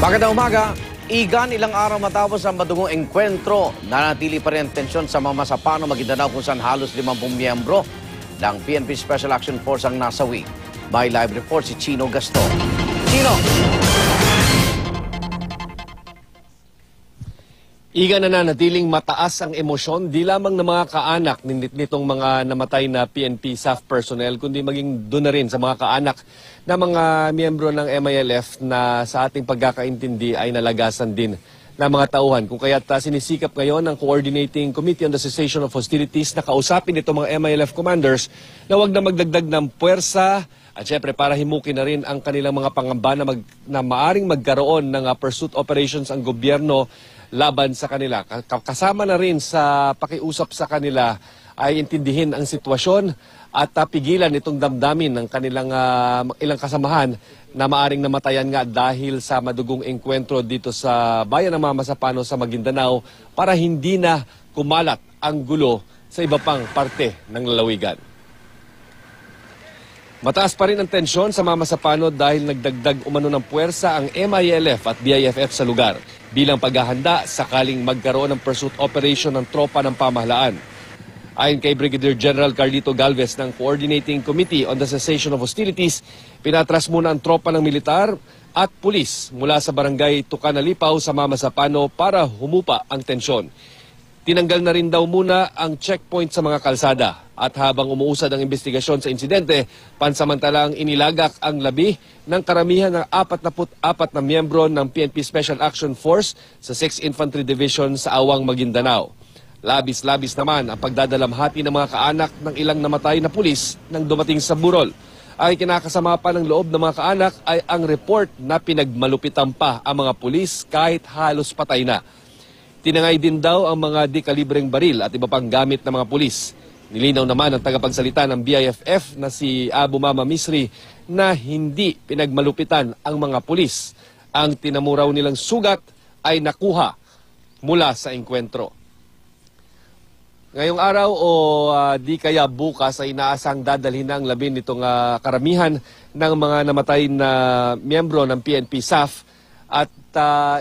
Magandang umaga. Igan, ilang araw matapos ang madugong engkwentro, nanatili pa rin ang tensyon sa mga Masapano, Maguindanao kung saan halos 50 miyembro ng PNP Special Action Force ang nasawi. May live report si Chino Gasto. Chino! Igan, nananatiling mataas ang emosyon di lamang ng mga kaanak nitong mga namatay na PNP SAF personnel, kundi maging doon na rin sa mga kaanak na mga miyembro ng MILF na sa ating pagkakaintindi ay nalagasan din ng mga tauhan. Kung kaya't sinisikap ngayon ng Coordinating Committee on the Cessation of Hostilities na kausapin itong mga MILF commanders na wag na magdagdag ng puwersa at syempre para himukin na rin ang kanilang mga pangamba na maaring magkaroon ng pursuit operations ang gobyerno laban sa kanila. Kasama na rin sa pakiusap sa kanila ay intindihin ang sitwasyon at pigilan itong damdamin ng kanilang ilang kasamahan na maaring namatayan nga dahil sa madugong engkwentro dito sa bayan ng mga Masapano sa Maguindanao para hindi na kumalat ang gulo sa iba pang parte ng lalawigan. Mataas pa rin ang tensyon sa mga Masapano dahil nagdagdag umano ng puwersa ang MILF at BIFF sa lugar bilang paghahanda sakaling magkaroon ng pursuit operation ng tropa ng pamahalaan. Ayon kay Brigadier General Carlito Galvez ng Coordinating Committee on the Cessation of Hostilities, pinatras muna ang tropa ng militar at pulis mula sa barangay Tucanalipaw sa Masapano para humupa ang tensyon. Tinanggal na rin daw muna ang checkpoint sa mga kalsada at habang umuusad ang investigasyon sa insidente, pansamantalang inilagak ang labi ng karamihan ng 44 na miyembro ng PNP Special Action Force sa 6th Infantry Division sa Awang, Maguindanao. Labis-labis naman ang pagdadalamhati ng mga kaanak ng ilang namatay na pulis nang dumating sa burol. Ay kinakasama pa ng loob ng mga kaanak ay ang report na pinagmalupitan pa ang mga pulis kahit halos patay na. Tinangay din daw ang mga dekalibreng baril at iba pang gamit ng mga pulis. Nilinaw naman ang tagapagsalita ng BIFF na si Abu Mama Misri na hindi pinagmalupitan ang mga pulis. Ang tinamuraw nilang sugat ay nakuha mula sa engkwentro. Ngayong araw o di kaya bukas ay inaasang dadalhin na ang labi nitong karamihan ng mga namatay na miyembro ng PNP SAF at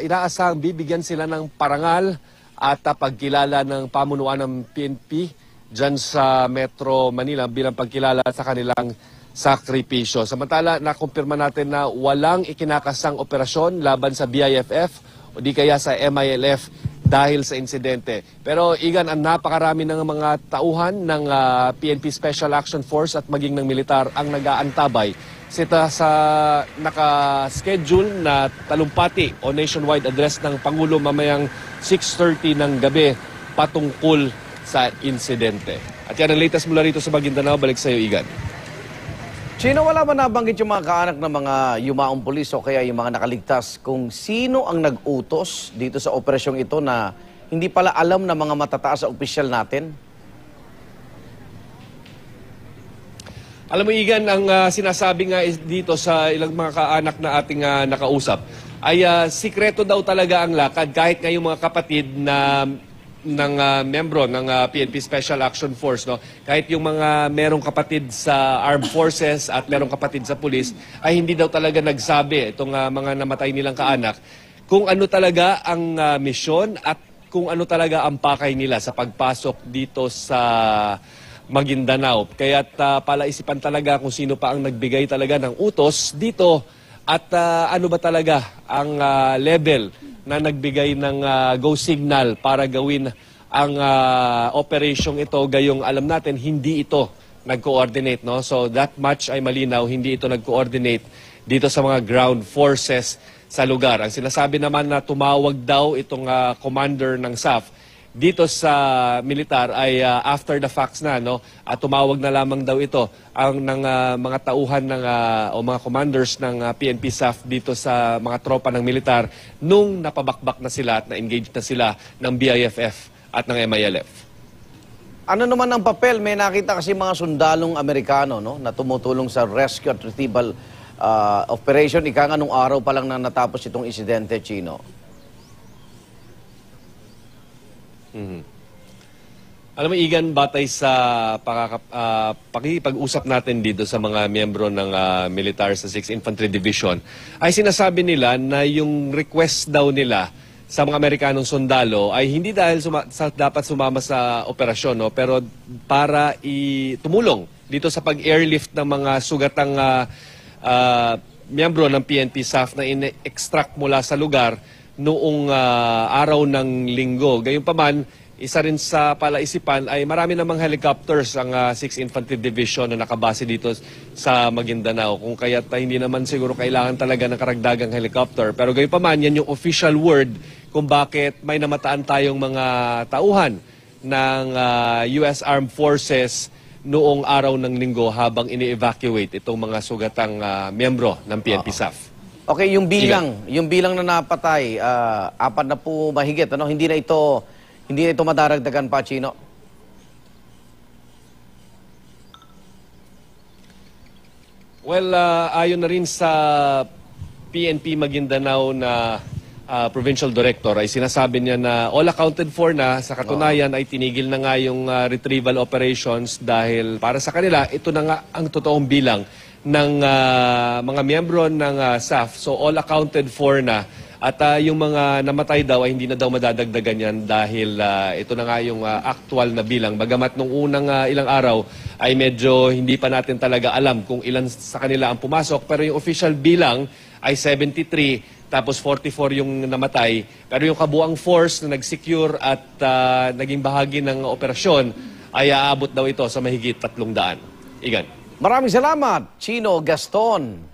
inaasang bibigyan sila ng parangal at pagkilala ng pamunuan ng PNP dyan sa Metro Manila bilang pagkilala sa kanilang sakripisyo. Samantala, nakumpirma natin na walang ikinakasang operasyon laban sa BIFF o di kaya sa MILF dahil sa insidente. Pero Igan, ang napakarami ng mga tauhan ng PNP Special Action Force at maging ng militar ang nag-aantabay sa naka-schedule na talumpati o nationwide address ng Pangulo mamayang 6:30 ng gabi patungkol sa insidente. At yan ang latest mula rito sa Maguindanao. Balik sa iyo, Igan. Chino, wala ba nabanggit yung mga kaanak ng mga yumaong pulis o kaya yung mga nakaligtas kung sino ang nag-utos dito sa operasyong ito na hindi pala alam ng mga matataas sa opisyal natin? Alam mo, Igan, ang sinasabi nga dito sa ilang mga kaanak na ating nakausap ay sikreto daw talaga ang lakad kahit nga yung mga kapatid ng membro ng PNP Special Action Force, no? Kahit yung mga merong kapatid sa Armed Forces at merong kapatid sa pulis ay hindi daw talaga nagsabi itong mga namatay nilang kaanak kung ano talaga ang misyon at kung ano talaga ang pakay nila sa pagpasok dito sa Maguindanao. Kaya't palaisipan talaga kung sino pa ang nagbigay talaga ng utos dito at ano ba talaga ang level na nagbigay ng go signal para gawin ang operasyong ito. Gayong alam natin, hindi ito nag-coordinate. No? So that much ay malinaw, hindi ito nag-coordinate dito sa mga ground forces sa lugar. Ang sinasabi naman na tumawag daw itong commander ng SAF dito sa militar ay after the facts na, no? At tumawag na lamang daw ito ang ng mga tauhan ng o mga commanders ng PNP SAF dito sa mga tropa ng militar nung napabakbak na sila at na-engage na sila ng BIFF at ng MILF. Ano naman ang papel? May nakita kasi mga sundalong Amerikano, no, na tumutulong sa rescue at retrieval operation. Ika nga nung araw pa lang na natapos itong insidente, Chino. Alam mo, Igan, batay sa pakikipag-usap natin dito sa mga miyembro ng militar sa 6th Infantry Division, ay sinasabi nila na yung request daw nila sa mga Amerikanong sundalo ay hindi dahil dapat sumama sa operasyon, no? Pero para tumulong dito sa pag-airlift ng mga sugatang miyembro ng PNP SAF na in-extract mula sa lugar noong araw ng linggo. Gayunpaman, isa rin sa palaisipan ay marami namang helicopters ang 6th Infantry Division na nakabase dito sa Maguindanao. Kung kaya't hindi naman siguro kailangan talaga ng karagdagang helicopter. Pero gayon pa man, yan yung official word kung bakit may namataan tayong mga tauhan ng US Armed Forces noong araw ng linggo habang ini-evacuate itong mga sugatang miyembro ng PNP SAF. Okay, yung bilang na napatay, 4 na po mahigit, ano? Hindi na ito madaragdagan pa, Chino. Well, ayon na rin sa PNP Maguindanao na provincial director ay sinasabi niya na all accounted for na. Sa katunayan ay tinigil na nga yung retrieval operations dahil para sa kanila ito na nga ang totoong bilang ng mga miyembro ng SAF. So all accounted for na. At yung mga namatay daw ay hindi na daw madadagdagan yan dahil ito na nga yung actual na bilang. Bagamat nung unang ilang araw ay medyo hindi pa natin talaga alam kung ilan sa kanila ang pumasok. Pero yung official bilang ay 73, tapos 44 yung namatay. Pero yung kabuang force na nag-secure at naging bahagi ng operasyon ay aabot daw ito sa mahigit 300. Igan. Maraming salamat, Chino Gaston.